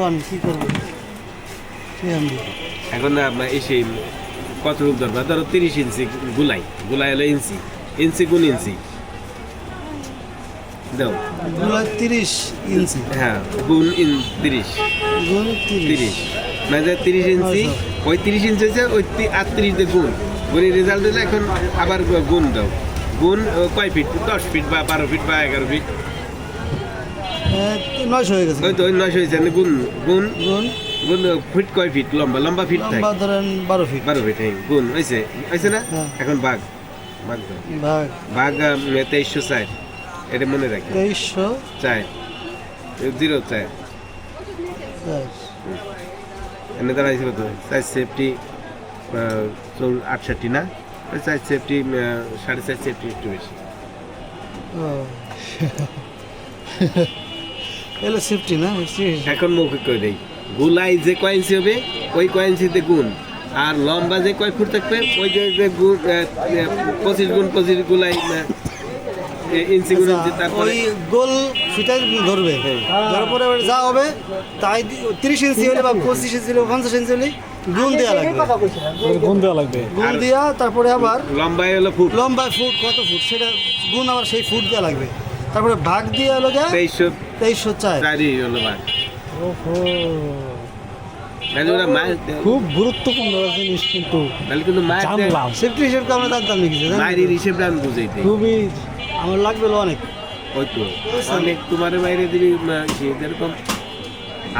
কোন কি করবো এখন এসে কত রূপ ধরবা ধরো 30 ইঞ্চি গুলাই হলো ইঞ্চি ইঞ্চি গুণ ইঞ্চি দাও 30 ইঞ্চি হ্যাঁ গুণ 30 গুণ 30 মানে 30 ইঞ্চি ওই 30 ইঞ্চি হচ্ছে ওই 38 দিয়ে গুণ গুণের রেজাল্ট হলে এখন আবার গুণ দাও গুণ কয় ফিট 10 ফিট বা 12 ফিট বা 11 ফিট 900 হয়ে গেছে ওই তো 900 হয়েছে গুণ গুণ গুণ গুণ ফিট কয় ফিট লম্বা ফিট থাকে লম্বা ধরেন 12 ফিট হ্যাঁ গুণ হয়েছে না হ্যাঁ। এখন ভাগ দাও ভাগ 2304 এটা মনে রাখি 2304 0 4 এনে দাঁড়াইছে কত সাইজ সেফটি 68 না সাইজ সেফটি 4.5 সেফটি একটু বেশি এলো সেফটি না এখন মুখ করে দেই গুলাই যে কয়েন্সি হবে ওই কয়েন্সিতে গুণ আর লম্বা যে কয় ফুট থাকবে ওই যে গুণ 25 গুণ 25 গুলাই ইঞ্চি গুণ ইঞ্চি তারপরে ওই গোল ফিটাই ধরবে তারপরে যা হবে তাই 30 ইঞ্চি হলে বা 25 ইঞ্চি হলে 50 ইঞ্চি হলে গুণ দেওয়া লাগবে গুণ দেওয়া তারপরে আবার লম্বায় হলো ফুট লম্বা ফুট কত ফুট সেটা গুণ আবার সেই ফুট দেওয়া লাগবে তারপরে ভাগ দিয়ে হলো 2304 চারই হলো ভাগ খুব গুরুত্বপূর্ণ জিনিস কিন্তু জানলাম সেফটি হিসেব আমরা জানতাম নাকি মায়ের হিসেবটা আমি বুঝাইতে খুবই আমার লাগবে অনেক ওই তো অনেক তোমার বাইরে দিবি যেরকম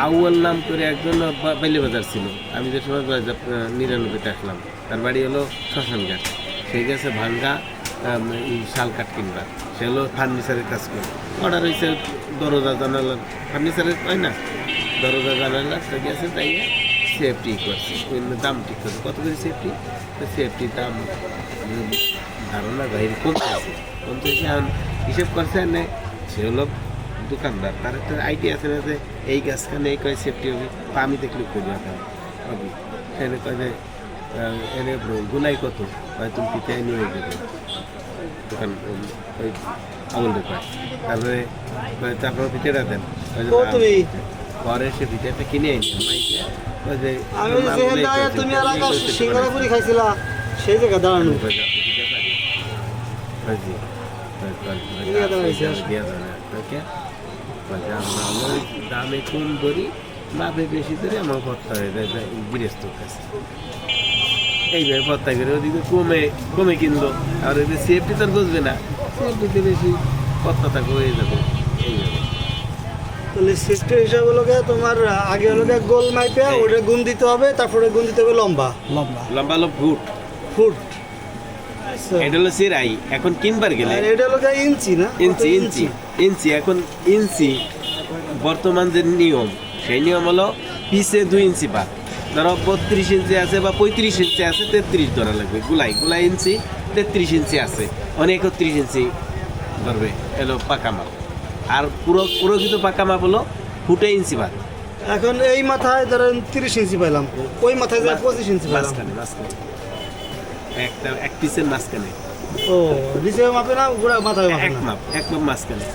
আউয়াল নাম করে একজন বাইলে বাজার ছিল আমি যে সময় 99-তে আসলাম তার বাড়ি হলো শ্মশানঘাট সেই গেছে ভাঙ্গা শাল কাঠ কিনবার সে হলো ফার্নিচারের কাজ করে অর্ডার হয়েছে দরজা জানালার ফার্নিচারের হয় না দরজা জানালা সে গেছে তাই সেফটি করছে দাম ঠিক করছে কত করে সেফটি দাম ধারণা বাইরে কমতেছে এখন হিসেব করছে না সে হলো দোকানদার তার একটা আইডিয়া আছে না যে এই গাছখানে এই কয় সেফটি হবে আমি দেখলে করি হবে সেখানে কয় যে এনে গুলাই কত হয় তুমি পিঠে নিয়ে দেবে দোকান ওই আমল পায় তারপরে পিঠেটা দেন পরে সে পিঠেটা কিনে তুমি এলাকার সিঙ্গারাপুরি খাইছিলা সেই জায়গা দাঁড়ানো দামে কম ধরি লাভে বেশি ধরে আমার ভর্তা হয়ে যায় গৃহস্থর কাছে এইভাবে ভর্তা করে ওদিকে কমে কিনলো আর ওই সেফটি তো আর বুঝবে না সেফটিতে বেশি ভর্তা থাকে হয়ে যাবে এইভাবে তাহলে সেফটি হিসাব হলো তোমার আগে হলো গোল মাইপে ওটা গুণ দিতে হবে তারপরে গুণ দিতে হবে লম্বা হলো ফুট এটা হলো সিরাই এখন কিনবার গেলে এটা হলো ইঞ্চি না ইঞ্চি এখন ইঞ্চি বর্তমান যে নিয়ম সেই নিয়ম হলো পিছে 2 ইঞ্চি পা ধরো 32 ইঞ্চি আছে বা 35 ইঞ্চি আছে 33 ধরা লাগবে গুলাই ইঞ্চি 33 ইঞ্চি আছে অনেক 31 ইঞ্চি ধরবে এলো পাকা মাপ আর পুরো কিন্তু পাকা মাপ হলো ফুটে ইঞ্চি পা এখন এই মাথায় ধরেন 30 ইঞ্চি পাইলাম ওই মাথায় 25 ইঞ্চি মাঝখানে এক পিসের মাঝখানে ও নিচে মাপে না পুরো মাথায় মাপে এক মাপ মাঝখানে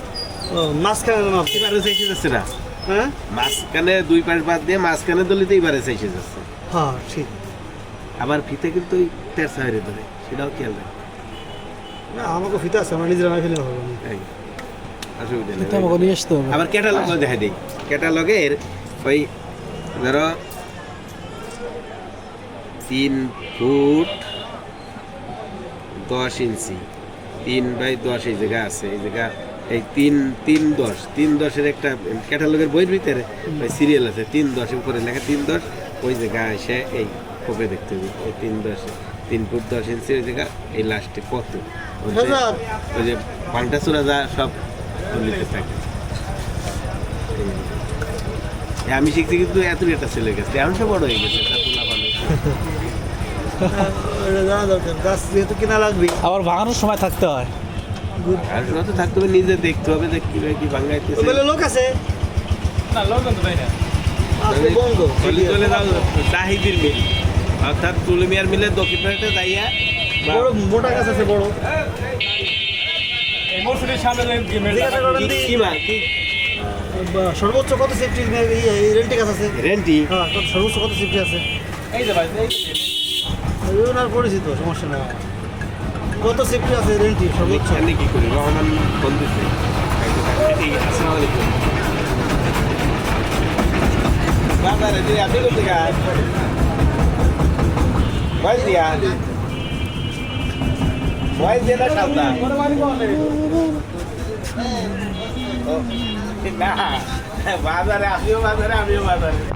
ও মাঝখানে মাপ এবারে চাইছে যাচ্ছে না হ্যাঁ মাঝখানে 2 পাশ বাদ দিয়ে মাঝখানে দলিতে এবারে চাইছে যাচ্ছে হ্যাঁ ঠিক আবার ফিতে কিন্তু ওই 13 সাইডে ধরে সেটাও খেয়াল রাখ না আমাকে ফিতে আছে আমরা নিজেরা ফেলে হবে না অসুবিধা নেই আমাকে নিয়ে আসতে হবে আবার ক্যাটালগ দেখা দেই ক্যাটালগের ওই ধরো 3 ফুট 10 ইঞ্চি 3 বাই 10 এই জায়গা আছে এই জায়গা এই 3-10 একটা ক্যাটালগের বইয়ের ভিতরে ওই সিরিয়াল আছে 3-10 উপরে লেখা 3-10 ওই জায়গা এসে এই কবে দেখতে হবে ওই 3 ফুট 10 ইঞ্চি ওই জায়গা এই লাস্টে কত ওই যে পাল্টা চোরা যা সব লিখতে থাকে আমি শিখছি কিন্তু এত একটা ছেলে গেছে এমন সব বড় হয়ে গেছে আবার ভাঙানোর সময় থাকতে হয় আর তো থাকতে হবে নিজে দেখতে হবে যে কিভাবে কি ভাঙাইতেছে লোক আছে না লোক তো ভাই না চলে যাও তাহিদির মিল অর্থাৎ তুলমিয়ার মিলে দক্ষিণ পাড়াতে যাইয়া বড় মোটা গাছ আছে বড় এই মৌসুমীর সামনে কি সর্বোচ্চ কত সেফটি রেন্টি কাজ আছে? রেন্টি হ্যাঁ সর্বোচ্চ কত সেফটি আছে? এই যে ভাই ওনার পড়েছি তো, সমস্যা নেই। কত সেফটি আছে রেন্টি সর্বোচ্চ? এখানে কি করি রহমান ফোন দিচ্ছে আসসালামু আলাইকুম বাজারে যে আপনি করতে গাছ ভয় দিয়া ভয় দিয়ে না সাবধান না বাজারে আমিও বাজারে